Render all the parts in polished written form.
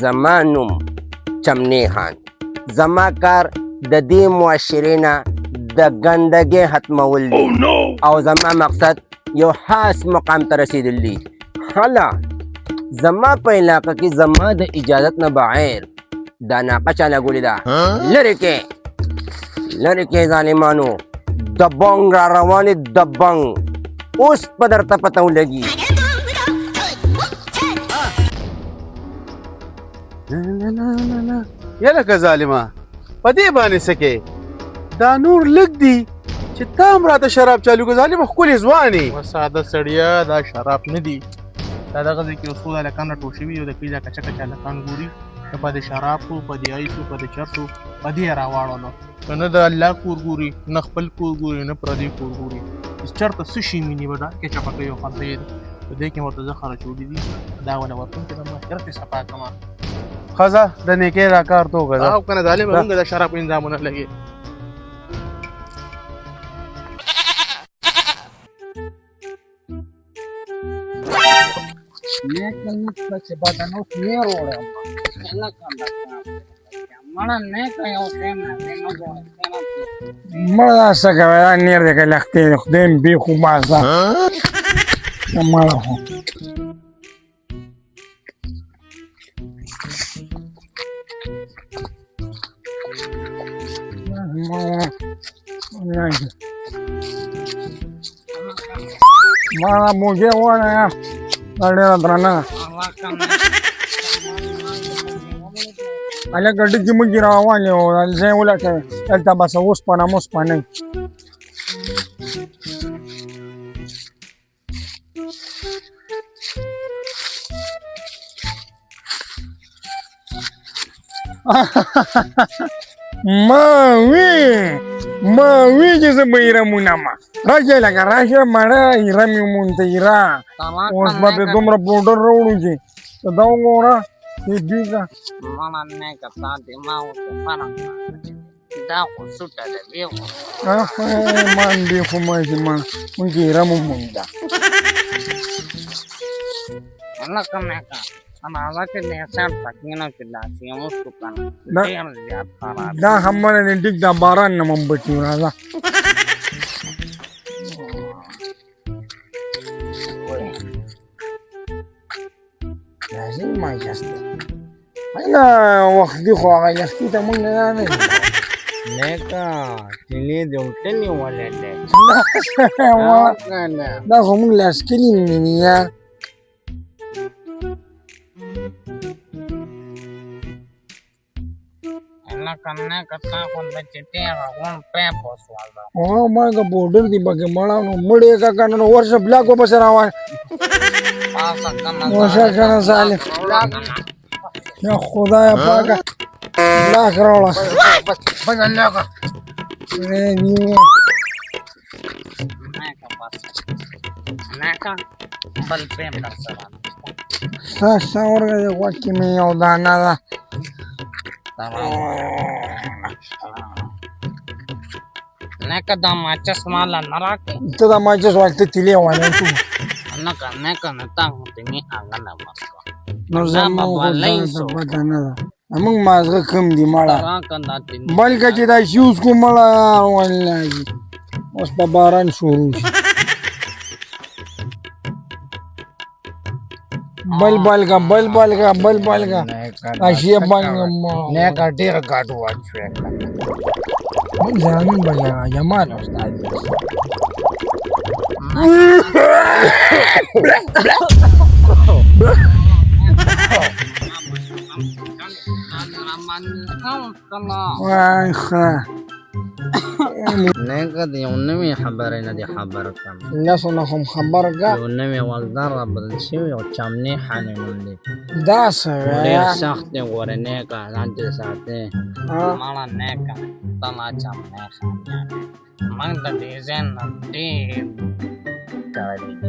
زما نوم چمنی خان. زما کار د دې معاشرې نه د ګندګۍ ختمول دي او زما مقصد یو خاص مقام ته رسېدل دي. هله زما په علاقه کې زما د اجازت نه بغیر دا ناقه چا لګولې ده. لرې کې لرې کې ظالمانو، د بنګ را روانې د بنګ اوس په درته پته ولګي. یله که ظالمه په دې باندې څه کې دا نور لږ دي چې تا هم راته شراب چالو که ظالمه ښکلې ځوانې ساده سړیه دا شراب نه دي، دا دغه ځای کې یو څو هلکان راټول شوي یو د کلي دا کچه کچه هلکان ګوري، که په دې شرابو په دې ایسو په دې چرسو په دې یې راواړولو، که نه د الله کور ګوري نه خپل کور ګوري نه پردی کور ګوري. چېرته څه شي مینې به دا کې چپکۍ او خلطۍ دي په دې کې ورته زه خرچولی دي دا ونه ورکوونکې ده مخکرت یې صفا کړمه ښځه د نیکۍ دا کار تو که او که نه ظالمه مونږ د شرابو انځام ونه لګي. مړه څه کوې دا نیر دی که لښتې د خدای م بېخو باسه مړه خو مړه موجې غواړه یا دا ډېره درنه ده هلکه ډکې مږې راروانې وو ځای ولټوې دلته بس اوسپنه موسپنه ما وی چې زه به ایره مونمه راشه لکه راشه مړه ایره مې مونته ایره اوس به پرې دومره پوډر راوړو چې ته دا وګوره دې بیګه man بېخو ماشي مړه مونږ ایره مو مونده دا خبره دې ټیک دا باران نه مم بچو راځه راځئ ما جسته هله وخت دي خو هغه لښتي ته مونږ نه نه نیکه تیلې دې هوټل نیولی دی دا خو مونږ لاس کلي مینیا ما که پوډر دي پکې مړه نو مړې کاکا نو ورشه بلاک وپسې راوړه ورشه کنه ظالم یا خدایه پاکه بلاک راوړه ستا ورکه دې غوږ کې مې یو دانه ده Neka da mačas mala narake. ته دا ماچس والته تیلې وانه تو Neka netang tini angana masko. نو زما خو دا پته نه ده موږ مازغه کم دي مړه بلکې چې دا شي اوس کو مړه والله اوس په باران شروع شي بل کا اشیاء باندې نه کا ډېر ګاډو واچوي موږ ځانون بیا جمال استاد وای ښه Neka di yau nemi xabare na di xabare kam. لاسو نه هم خبر کا Yau nemi waldar بدل شوی یو چمنی خانه نوندي. دا څه ډېر سخت دی غوړه نیکه ځان دې ساتي. مالا نیکه تلا چمنی خانه. موږ د دې ځین ډېر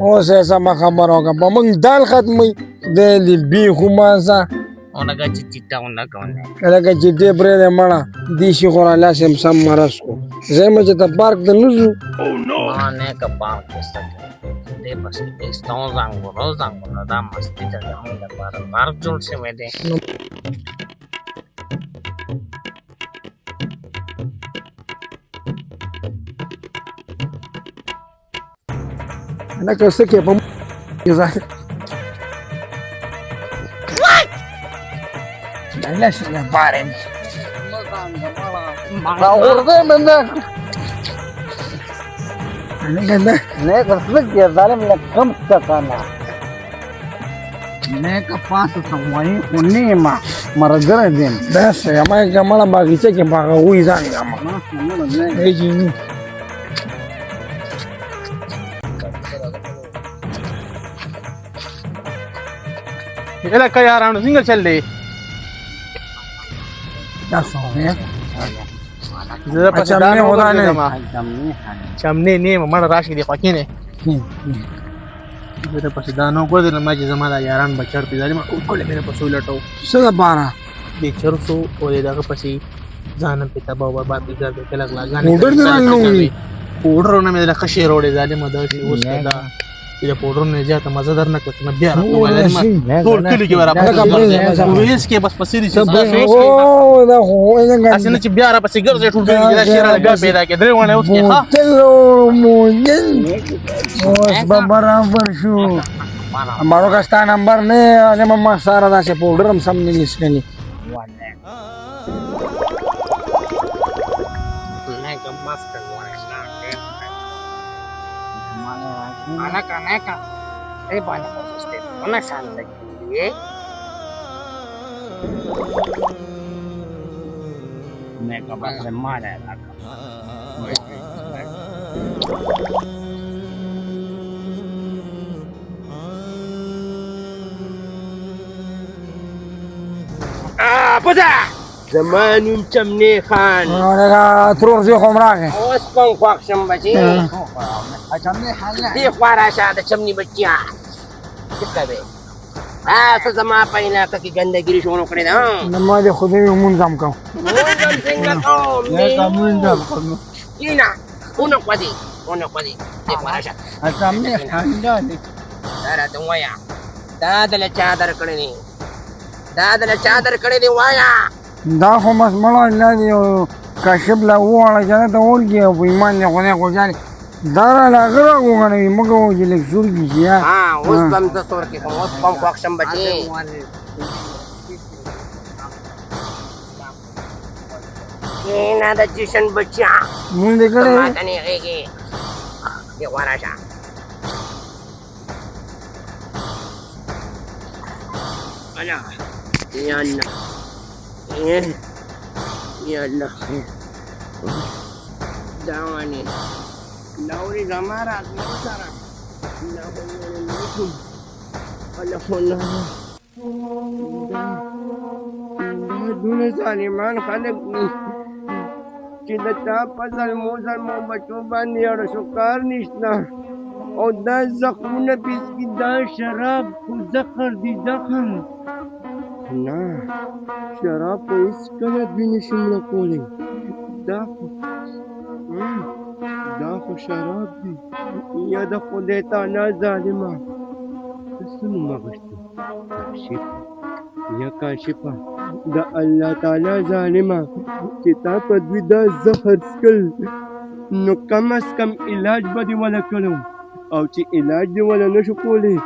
اوس یې سمه خبره وکړه په موږ دال ختموي دی دې بیخو مازه اونګه چې چټاونه کوله. لکه چې دې پرې دی مړه دې شي خو رالاس یم سم مرس کو زه مې چې ته پارک ته نه ځو ما نیکه پارک کې ستګ. دې دې پسې ایستو زنګونو دا مستي ته زموږ لپاره پارک جوړ شوی دی. لکه څه کې په کې ځای لا شيء بارم غورځې بنده انا كده نه قصدك يا ظالم لك كم تفانا نه کپاس سموي ونیما مرګره دین بس يا ما جماله باغچه کې باغوي ځان یا ما هيجي इलाका यार सिंगल चल रही تاسو نه زه په چمنې ودا نه چمنې نه مړ راشي دی پکې نه زه په دانو ګورم ما چې زما د یاران بچر پیځالي ما ټول مې په سوی لټو څه ده بارا د چرسو او دغه پسې ځانم په تبا او برباد پیځه په کله غلاګانې پوډر دی رانو پوډرونه مې له خشې روړې ظالم د شي اوس دا د پوډرونه زیاته مزه در نه کړ نو بیا راځم ټول کلی کې ورا ویس کې بس پسې دي او دا هو څنګه اسنه چې بیا را پسې ګرځي ټول کلی دا شیر لګا پیدا کې درې ونه اوس کې ها تلو موجن اوس برابر شو हमारो का स्टा नंबर ने अने मम्मा सारा दा से पाउडर हम सब ने लिस्ट करनी Anak-anak, banyak konsisten. Mana santai? Mereka bahasa mana lah? Pusa! Zamanun Chamne Khan. अरे त्रोर से खमरा है Awas pang kwak sambaci. Di kwara siya da chamni bacciya. Kita be. Sa zama pa ina ka ki ganda giri shono kare da. नम्मा दे खुद ही मुन काम का Mungan singa to. ये कामून दा Ina. Una kwadi. Di kwara siya. हमने ठंडा ने Dara tong waya. Dadala chadar kare ni waya. دا خو مس مړه نه دی کاشب لا وړه جنه ته ورګي او ایمان نه غونه غوځاني دا لا غره غونه مګو چې لک زور کیږي Us bam da sor ki us pang kwak sambaci. Ina da jishan bacciya. مون دې کړه Mata ni kiki. Di kwara siya. Ala. Yan na. Yan na. Dawa ni. Lauri gamara. Gamara. Ala ko na. Duna Saliman khalag ni. Kita tapasal mo bachuban niya sukar nisna. O da zakuna biski da sharab ku zakar di zakar. Na, sharab ko iskala binishim kole. Dako sharab di. Ya da kudeta na zalima. Sunu magashtu. Kashipa. Da Allah Ta'ala zalima. Kita padwida zahar skal. No kam as kam ilaj badi wala kalo. او چې علاج دی ولا نشو کولی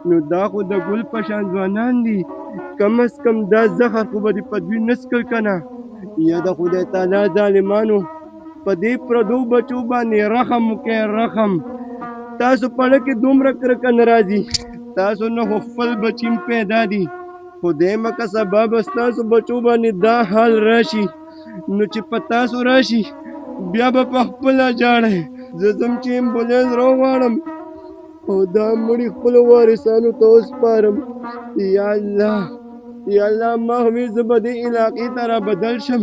نو دا خو د ګل په شان ځوانان دي کم از کم دا زهر خو به دې په دوی نسکل کنه یا د خدای تعالی ظالمانو په دې پردو بچو باندې رحم وکړئ رحم تاسو په اړه کې دومره کرکه نه راځي تاسو نه خو خپل بچیم پیدا دي خدای مکه سبب ستاسو بچو باندې دا حال راشي نو چې په تاسو راشي بیا به په خپله ژاړئ زه ځم چې امبولانس راوغواړم او دا مړي خپلو وارثانو ته وسپارم یا الله ما همې زه به دې علاقې ته را بدل شم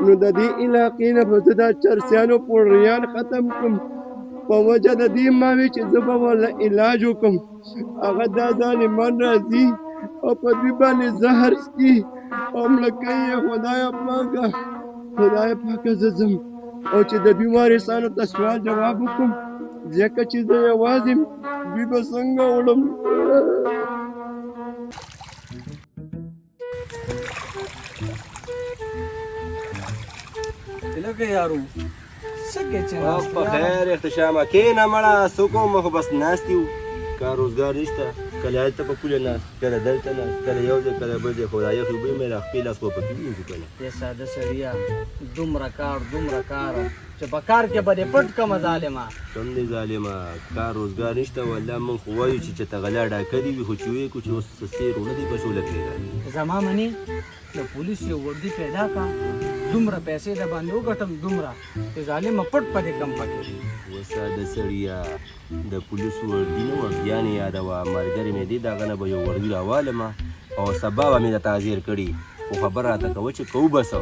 نو د دې علاقې نه به زه دا چرسیانو پوډریان ختم کړم په وجه د دې ما وی چې زه به ورله علاج وکړم هغه دا ظالمان راځي او په دوی باندې زهر څکي او مړه کوي یې خدایه پاکه زه ځم او چې د دوی وارثانو ته سوال جواب وکړم ځکه چې زه یوازې دوی به څنګه وړم. لکه یارو څنګه چې په خیر اختشامه کېنه مړه څه کوم خو بس ناست یو کار روزګار نشته کله هلته په پوله ناست کله دلته ناست کله یو ځای کله بل ځای خو دا یخې اوبه مې لا خپې لاس خو پکې وینځو که نه دې ساده سړیه دومره کار چې په کار کې به دې پټ کمه ظالمه کم دی ظالمه کار روزګار نشته والله موږ خو وایو چې چېرته غلا ډاکه دي وي خو چې ویې کړو چې اوس څه سیر ونه دی په شوله پرېږدي زما مني د پولیس یو وردي پیدا کا دومره پیسې د باندې وګټم دومره چې ظالمه پټ پدې کم پکې وساده سړیه د پولیسو وردي نه وه بیا نه یادوه ملګرې مې دې د هغه نه به یو وردي راوالمه او سبا به مې درته حاضر کړي خو خبر راته کوه چې کوو به څه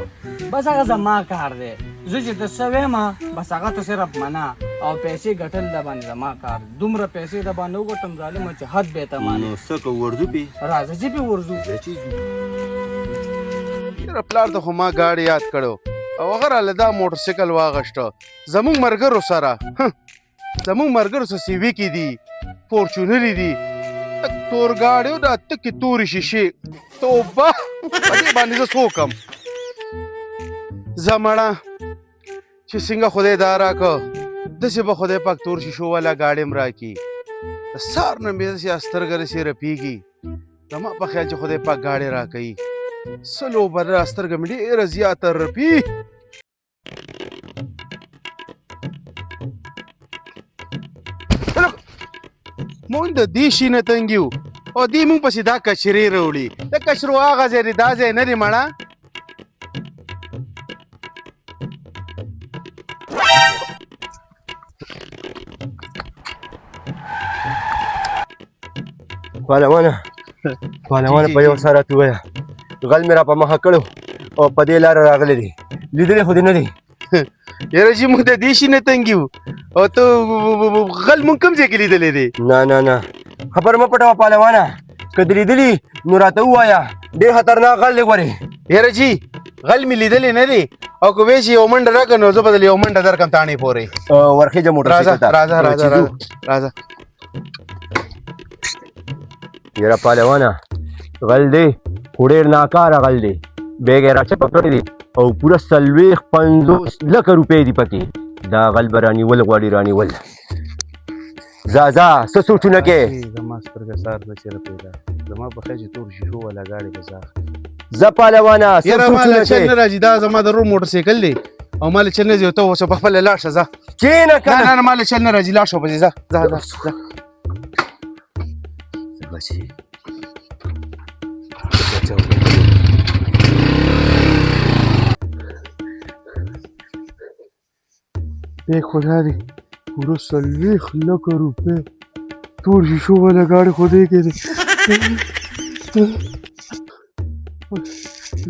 بس هغه زما کار دی زه چې ته څه ویمه بس هغه ته صرف منه او پیسې ګټل د باندې زما کار دومره پیسې د باندې وګټم ظالمه چې حد بې تمانه نو څه کوو ورځو پې راځه چې پې ورځو یاره پلار ته خو ما ګاډي یاد کړو او هغه راله دا موټرسایکل واغشته زمونږ ملګرو سره زمونږ ملګرو سره سیوي کې دي فورچونرې دي تور ګاډي او دا تکې تورې شیشې توبه په دې باندې زه څه وکړم زه مړه چې څنګه خدای دا راکړه داسې به خدای پاک تور شیشو والا ګاډي هم راکړي د سهار نه مې داسې سترګه داسې رپېږي زما په خیال چې خدای پاک ګاډي راکوي سلو بره سترګه مې ډېره زیاته رپي مونږ د دې شي نه تنګ یو او دې مونږ پسې دا کچرې راوړي د کچرو هغه ځای دی دا ځای نه دی مړه پهلوانه په یو سره راته ووایه غل مې را په مخه کړو او په دې لاره راغلی دی لیدلی خو دې نه دی یاره چې مونږ د دې شي نه تنګ یو او ته غل مونږ کوم ځای کې لیدلی دی نه خبر مه پټوه پهلوانه که دې لیدلي نو راته ووایه ډېر خطرناک غل دی ګورې یاره جي غل مې لیدلی نه دی او که وایې چې یو منډه راکړه نو زه به درله یو منډه درکړم تاڼې پورې ورخیجه موټرسایکل ته راځه یاره پهلوانه غل دی خو ډېر ناکاره غل دی بیګ یې راچپه کړی دی او پوره 50 لکه روپۍ دي پکې دا غل به رانیول غواړي رانیول ځه څه سوچونه کې زما سترګه سار به چېرې پیدا زما په خیال چې تور شیشو والا ګاډي به زه ځه پهلوانه څه یاره ما له سوچونه چل نه کې راځي دا زما د ورور موټرسایکل دی او ما له چل نه ځي او ته اوس په خپله لاړ شه ځه کښېنه که نه نه ما له چل نه راځي لاړ شه پسې ځه بچې ای خدا دی پورا 40 لکه روپۍ تور شیشو والا ګاډي خو دې کې دی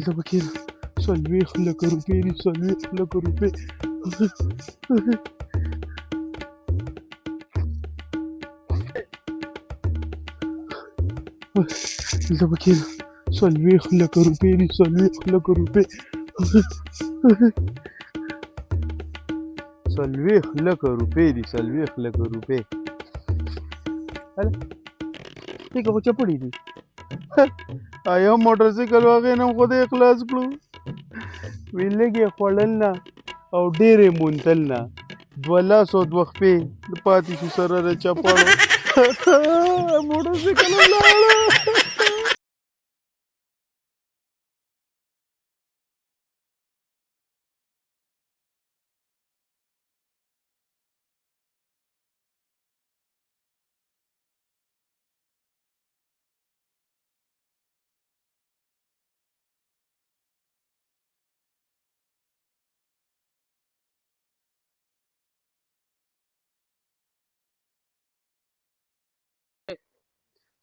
زه به کېنم 40 لکه روپۍ دي 40 لکه روپۍ زه به کېنم 40 لکه روپۍ دي 40 لکه روپۍ 40 لکه روپۍ دي 40 لکه روپۍ هله دې که خو چپړې دي آیا موټرسایکل هغې نه هم خدای خلاص کړو وی لږ یې خوړل نه او ډېر یې مونتل نه 2 لاس او 2 خپې د پاتې شو سره د چپړو موټرسایکل ولاړه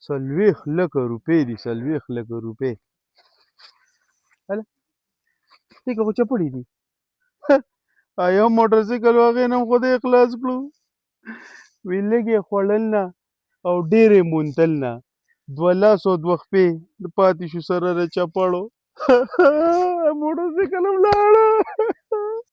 سلویخ لکه روپۍ دي 40 لکه روپۍ هله دې که خو چپړې دي آیا موټرسایکل هغې نه هم خدای خلاص کړو وی لږ یې خوړل نه او ډېر یې مونتل نه 2 لاس او 2 خپې د پاتې شو سره د چپړو موټرسایکل ولاړه